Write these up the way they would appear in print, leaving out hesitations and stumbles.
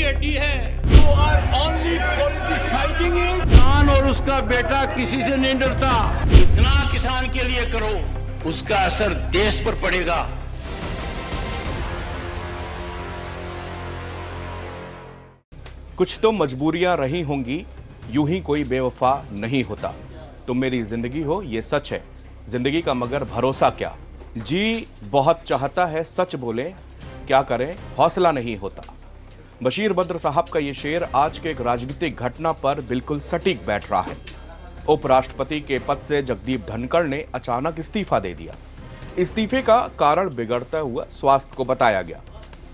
हड्डी है। You are only politicizing it. किसान और उसका बेटा किसी से नहीं डरता। जितना किसान के लिए करो उसका असर देश पर पड़ेगा। कुछ तो मजबूरियां रही होंगी, यूं ही कोई बेवफा नहीं होता। तुम मेरी जिंदगी हो ये सच है, जिंदगी का मगर भरोसा क्या। जी बहुत चाहता है सच बोले, क्या करें हौसला नहीं होता। बशीर बद्र साहब का ये शेर आज के एक राजनीतिक घटना पर बिल्कुल सटीक बैठ रहा है। उपराष्ट्रपति के पद से जगदीप धनखड़ ने अचानक इस्तीफा दे दिया। इस्तीफे का कारण बिगड़ता हुआ स्वास्थ्य को बताया गया,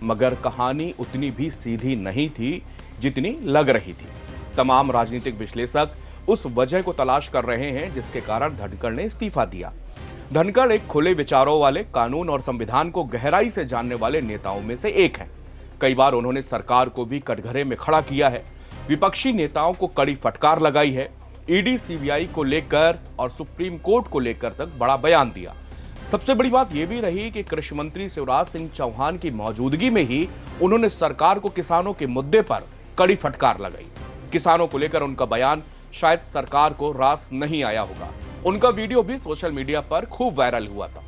मगर कहानी उतनी भी सीधी नहीं थी जितनी लग रही थी। तमाम राजनीतिक विश्लेषक उस वजह को तलाश कर रहे हैं जिसके कारण धनखड़ ने इस्तीफा दिया। धनखड़ एक खुले विचारों वाले, कानून और संविधान को गहराई से जानने वाले नेताओं में से एक हैं। कई बार उन्होंने सरकार को भी कटघरे में खड़ा किया है, विपक्षी नेताओं को कड़ी फटकार लगाई है, ईडी सीबीआई को लेकर और सुप्रीम कोर्ट को लेकर तक बड़ा बयान दिया। सबसे बड़ी बात यह भी रही कि कृषि मंत्री शिवराज सिंह चौहान की मौजूदगी में ही उन्होंने सरकार को किसानों के मुद्दे पर कड़ी फटकार लगाई। किसानों को लेकर उनका बयान शायद सरकार को रास नहीं आया होगा। उनका वीडियो भी सोशल मीडिया पर खूब वायरल हुआ था।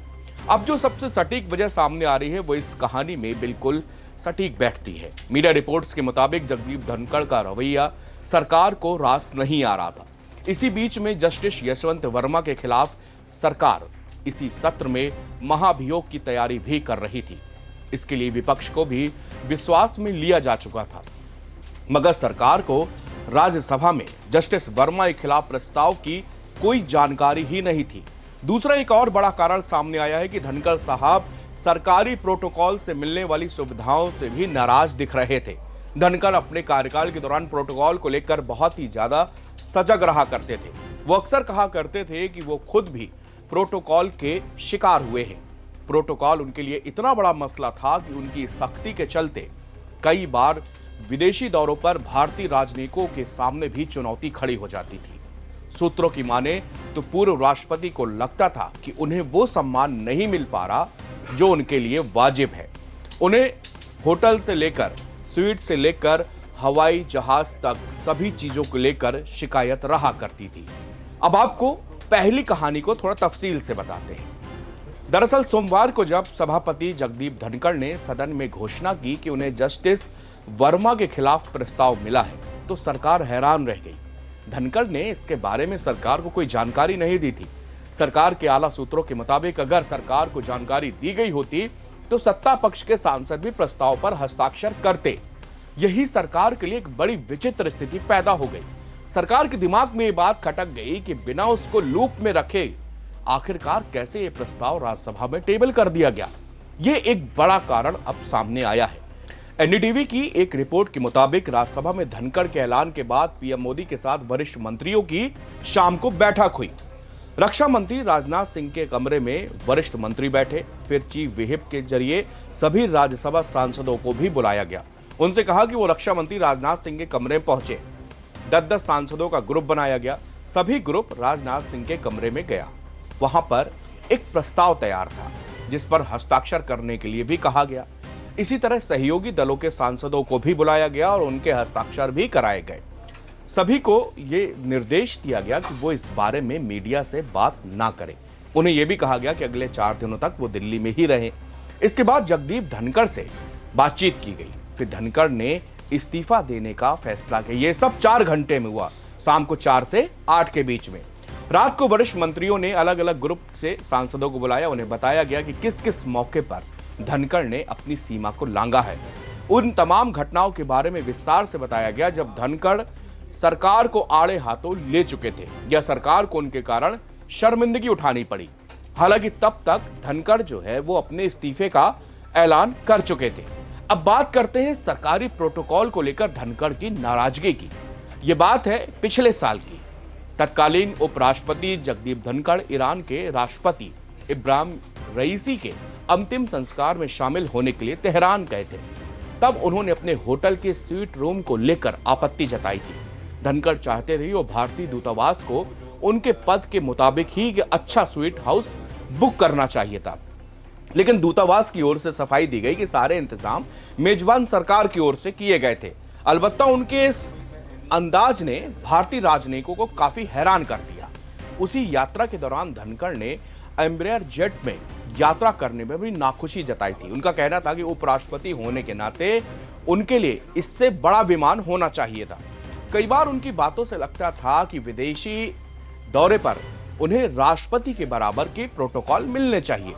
अब जो सबसे सटीक वजह सामने आ रही है वो इस कहानी में बिल्कुल सटीक बैठती है। मीडिया रिपोर्ट्स के मुताबिक जगदीप धनखड़ का रवैया सरकार को रास नहीं आ रहा था। इसी बीच में जस्टिस यशवंत वर्मा के खिलाफ सरकार इसी सत्र में महाभियोग की तैयारी भी कर रही थी। इसके लिए विपक्ष को भी विश्वास में लिया जा चुका था, मगर सरकार को राज्यसभा में जस्टिस वर्मा के खिलाफ प्रस्ताव की कोई जानकारी ही नहीं थी। दूसरा एक और बड़ा कारण सामने आया है कि धनखड़ साहब सरकारी प्रोटोकॉल से मिलने वाली सुविधाओं से भी नाराज दिख रहे थे। धनखड़ अपने कार्यकाल के दौरान प्रोटोकॉल को लेकर बहुत ही ज्यादा सजग रहा करते थे। वो अक्सर कहा करते थे कि वो खुद भी प्रोटोकॉल के शिकार हुए हैं। प्रोटोकॉल उनके लिए इतना बड़ा मसला था कि उनकी सख्ती के चलते कई बार विदेशी दौरों पर भारतीय राजनयिकों के सामने भी चुनौती खड़ी हो जाती थी। सूत्रों की माने तो पूर्व राष्ट्रपति को लगता था कि उन्हें वो सम्मान नहीं मिल पा रहा जो उनके लिए वाजिब है। उन्हें होटल से लेकर स्वीट से लेकर हवाई जहाज तक सभी चीजों को लेकर शिकायत रहा करती थी। अब आपको पहली कहानी को थोड़ा तफसील से बताते हैं। दरअसल सोमवार को जब सभापति जगदीप धनखड़ ने सदन में घोषणा की कि उन्हें जस्टिस वर्मा के खिलाफ प्रस्ताव मिला है, तो सरकार हैरान रह गई। धनखड़ ने इसके बारे में सरकार को कोई जानकारी नहीं दी थी। सरकार के आला सूत्रों के मुताबिक अगर सरकार को जानकारी दी गई होती तो सत्ता पक्ष के सांसद भी प्रस्ताव पर हस्ताक्षर करते। यही सरकार के लिए एक बड़ी विचित्र स्थिति पैदा हो गई। सरकार के दिमाग में ये बात खटक गई कि बिना उसको लूप में रखे आखिरकार कैसे ये प्रस्ताव राज्यसभा में टेबल कर दिया गया। ये एक बड़ा कारण अब सामने आया है। एनडीटीवी की एक रिपोर्ट के मुताबिक राज्यसभा में धनखड़ के ऐलान के बाद पीएम मोदी के साथ वरिष्ठ मंत्रियों की शाम को बैठक हुई। रक्षा मंत्री राजनाथ सिंह के कमरे में वरिष्ठ मंत्री बैठे, फिर चीफ व्हिप के जरिए सभी राज्यसभा सांसदों को भी बुलाया गया। उनसे कहा कि वो रक्षा मंत्री राजनाथ सिंह के कमरे पहुंचे। 10-10 सांसदों का ग्रुप बनाया गया। सभी ग्रुप राजनाथ सिंह के कमरे में गया। वहां पर एक प्रस्ताव तैयार था जिस पर हस्ताक्षर करने के लिए भी कहा गया। इसी तरह सहयोगी दलों के सांसदों को भी बुलाया गया और उनके हस्ताक्षर भी कराए गए। सभी को ये निर्देश दिया गया कि वो इस बारे में मीडिया से बात ना करें। उन्हें यह भी कहा गया कि अगले 4 दिनों तक वो दिल्ली में ही रहें। इसके बाद जगदीप धनखड़ से बातचीत की गई। फिर धनखड़ ने इस्तीफा देने का फैसला किया। ये सब 4 घंटे में हुआ, शाम को 4 से 8 के बीच में। रात को वरिष्ठ मंत्रियों ने अलग अलग ग्रुप से सांसदों को बुलाया। उन्हें बताया गया कि किस किस मौके पर धनखड़ ने अपनी सीमा को लांघा है। उन तमाम घटनाओं के बारे में विस्तार से बताया गया जब धनखड़ सरकार को आड़े हाथों ले चुके थे या सरकार को उनके कारण शर्मिंदगी उठानी पड़ी। हालांकि तब तक धनखड़ जो है वो अपने इस्तीफे का ऐलान कर चुके थे। अब बात करते हैं सरकारी प्रोटोकॉल को लेकर धनखड़ की नाराजगी की। ये बात है पिछले साल की। तत्कालीन उपराष्ट्रपति जगदीप धनखड़ ईरान के राष्ट्रपति इब्राहिम रईसी के अंतिम संस्कार में शामिल होने के लिए तेहरान गए थे। तब उन्होंने अपने होटल के स्वीट रूम को लेकर आपत्ति जताई थी। धनखड़ चाहते थे वो भारतीय दूतावास को उनके पद के मुताबिक ही अच्छा स्वीट हाउस बुक करना चाहिए था, लेकिन दूतावास की ओर से सफाई दी गई कि सारे इंतजाम मेजबान सरकार की ओर से किए गए थे। अलबत्ता उनके इस अंदाज ने भारतीय राजनयिकों को काफी हैरान कर दिया। उसी यात्रा के दौरान धनखड़ ने एम्ब्रेयर जेट में यात्रा करने में भी नाखुशी जताई थी। उनका कहना था कि उपराष्ट्रपति होने के नाते उनके लिए इससे बड़ा विमान होना चाहिए था। कई बार उनकी बातों से लगता था कि विदेशी दौरे पर उन्हें राष्ट्रपति के बराबर के प्रोटोकॉल मिलने चाहिए।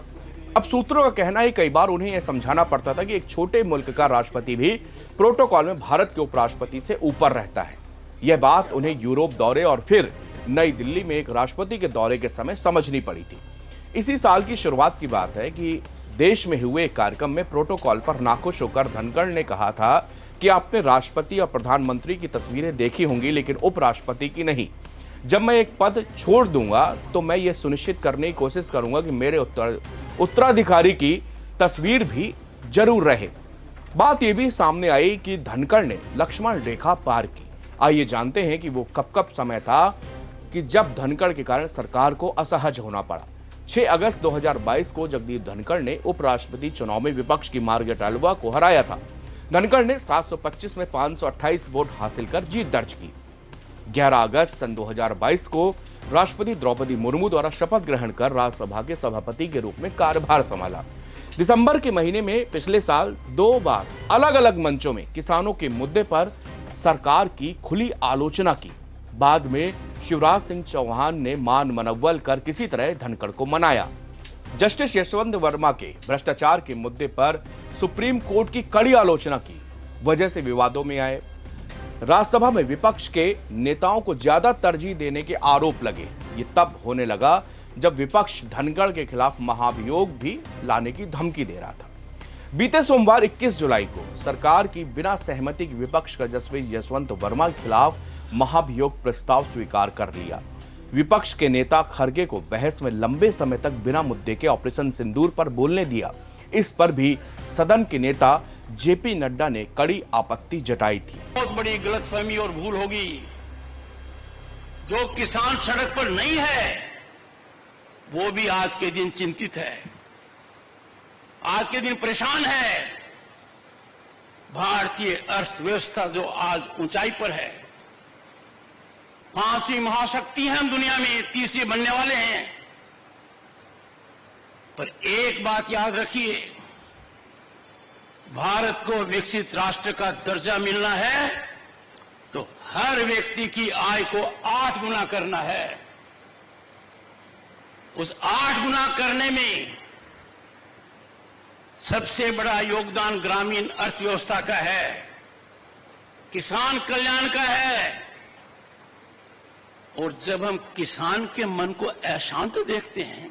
अब सूत्रों का कहना है कई बार उन्हें यह समझाना पड़ता था कि एक छोटे मुल्क का राष्ट्रपति भी प्रोटोकॉल में भारत के उपराष्ट्रपति से ऊपर रहता है। यह बात उन्हें यूरोप दौरे और फिर नई दिल्ली में एक राष्ट्रपति के दौरे के समय समझनी पड़ी थी। इसी साल की शुरुआत की बात है कि देश में हुए एक कार्यक्रम में प्रोटोकॉल पर नाखुश होकर धनखड़ ने कहा था कि आपने राष्ट्रपति और प्रधानमंत्री की तस्वीरें देखी होंगी लेकिन उपराष्ट्रपति की नहीं। जब मैं एक पद छोड़ दूंगा तो मैं ये सुनिश्चित करने की कोशिश करूंगा कि मेरे उत्तराधिकारी की तस्वीर भी जरूर रहे। बात यह भी सामने आई कि धनखड़ ने लक्ष्मण रेखा पार की। आइए जानते हैं कि वो कब समय था कि जब धनखड़ के कारण सरकार को असहज होना पड़ा। 6 अगस्त 2022 को जगदीप धनखड़ ने उपराष्ट्रपति चुनाव में विपक्ष की मार्गरेट अल्वा को हराया था। धनखड़ ने 725 में 528 वोट हासिल कर जीत दर्ज की। 11 अगस्त सन 2022 को राष्ट्रपति द्रौपदी मुर्मू द्वारा शपथ ग्रहण कर राज्यसभा के सभापति के रूप में कार्यभार संभाला। दिसंबर के महीने में पिछले साल 2 बार अलग अलग मंचों में किसानों के मुद्दे पर सरकार की खुली आलोचना की। बाद में शिवराज सिंह चौहान ने मान मनव्वल कर किसी तरह धनखड़ को मनाया। जस्टिस यशवंत वर्मा के भ्रष्टाचार के मुद्दे पर सुप्रीम कोर्ट की कड़ी आलोचना की वजह से विवादों में आए। राज्यसभा में विपक्ष के नेताओं को ज्यादा तरजीह देने के आरोप लगे। ये तब होने लगा जब विपक्ष धनखड़ के खिलाफ महाभियोग भी लाने की धमकी दे रहा था। बीते सोमवार 21 जुलाई को सरकार की बिना सहमति के विपक्ष का जस्टिस यशवंत वर्मा के खिलाफ महाभियोग प्रस्ताव स्वीकार कर लिया। विपक्ष के नेता खड़गे को बहस में लंबे समय तक बिना मुद्दे के ऑपरेशन सिंदूर पर बोलने दिया। इस पर भी सदन के नेता जेपी नड्डा ने कड़ी आपत्ति जताई थी। बहुत बड़ी गलतफहमी और भूल होगी। जो किसान सड़क पर नहीं है वो भी आज के दिन चिंतित है, आज के दिन परेशान है। भारतीय अर्थव्यवस्था जो आज ऊंचाई पर है, 5वीं महाशक्ति है हम दुनिया में, 30वीं बनने वाले हैं। पर एक बात याद रखिए, भारत को विकसित राष्ट्र का दर्जा मिलना है तो हर व्यक्ति की आय को 8 गुना करना है। उस 8 गुना करने में सबसे बड़ा योगदान ग्रामीण अर्थव्यवस्था का है, किसान कल्याण का है। और जब हम किसान के मन को अशांत देखते हैं,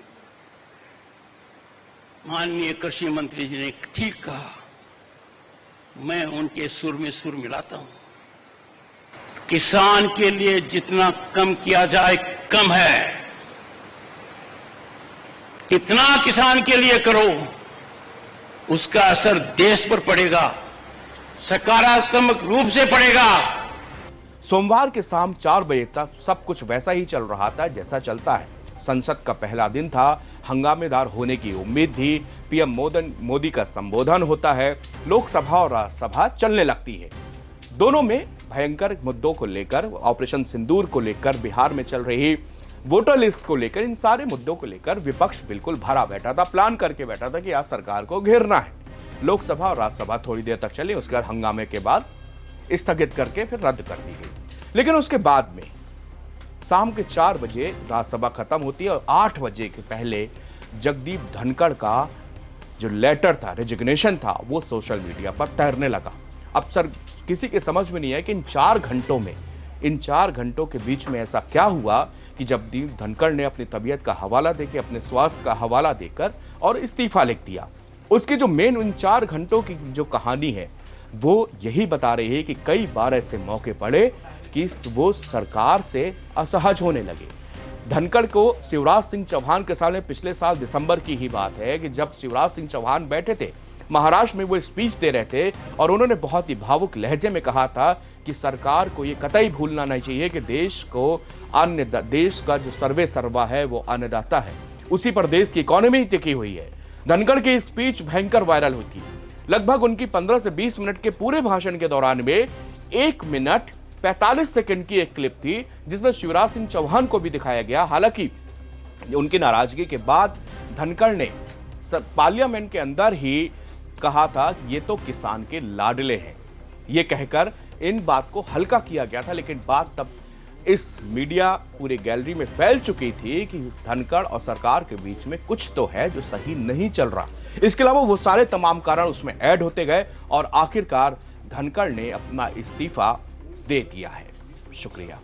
माननीय कृषि मंत्री जी ने ठीक कहा, मैं उनके सुर में सुर मिलाता हूं। किसान के लिए जितना कम किया जाए कम है। कितना किसान के लिए करो उसका असर देश पर पड़ेगा, सकारात्मक रूप से पड़ेगा। सोमवार के शाम 4 बजे तक सब कुछ वैसा ही चल रहा था जैसा चलता है। संसद का पहला दिन था, हंगामेदार होने की उम्मीद थी। पीएम मोदी का संबोधन होता है, लोकसभा और राज्यसभा चलने लगती है। दोनों में भयंकर मुद्दों को लेकर, ऑपरेशन सिंदूर को लेकर, बिहार में चल रही वोटर लिस्ट को लेकर, इन सारे मुद्दों को लेकर विपक्ष बिल्कुल भरा बैठा था, प्लान करके बैठा था कि आज सरकार को घेरना है। लोकसभा और राज्यसभा थोड़ी देर तक चली, उसके बाद हंगामे के बाद स्थगित करके फिर रद्द कर दी गई। लेकिन उसके बाद में शाम के 4 बजे राज्यसभा खत्म होती है और 8 बजे के पहले जगदीप धनखड़ का जो लेटर था, रेजिग्नेशन था, वो सोशल मीडिया पर तैरने लगा। अब सर किसी के समझ में नहीं है कि इन 4 घंटों के बीच में ऐसा क्या हुआ कि जगदीप धनखड़ ने अपनी तबीयत का हवाला देकर, अपने स्वास्थ्य का हवाला देकर और इस्तीफा लिख दिया। उसकी जो मेन उन 4 घंटों की जो कहानी है वो यही बता रही है कि कई बार ऐसे मौके पड़े कि वो सरकार से असहज होने लगे। धनखड़ को शिवराज सिंह चौहान के सामने पिछले साल दिसंबर की ही बात है कि जब शिवराज सिंह चौहान बैठे थे महाराष्ट्र में, वो स्पीच दे रहे थे और उन्होंने बहुत ही भावुक लहजे में कहा था कि सरकार को ये कतई भूलना नहीं चाहिए कि देश का जो सर्वे सर्वा है वो अन्नदाता है, उसी पर देश की इकोनॉमी टिकी हुई है। धनखड़ की स्पीच भयंकर वायरल हुई थी। लगभग उनकी 15 से 20 मिनट के पूरे भाषण के दौरान में 1 मिनट 45 सेकंड की एक क्लिप थी जिसमें शिवराज सिंह चौहान को भी दिखाया गया। हालांकि उनकी नाराजगी के बाद धनखड़ ने पार्लियामेंट के अंदर ही कहा था ये तो किसान के लाडले हैं, ये कहकर इन बात को हल्का किया गया था। लेकिन बात तब इस मीडिया पूरी गैलरी में फैल चुकी थी कि धनखड़ और सरकार के बीच में कुछ तो है जो सही नहीं चल रहा। इसके अलावा वो सारे तमाम कारण उसमें ऐड होते गए और आखिरकार धनखड़ ने अपना इस्तीफा दे दिया है। शुक्रिया।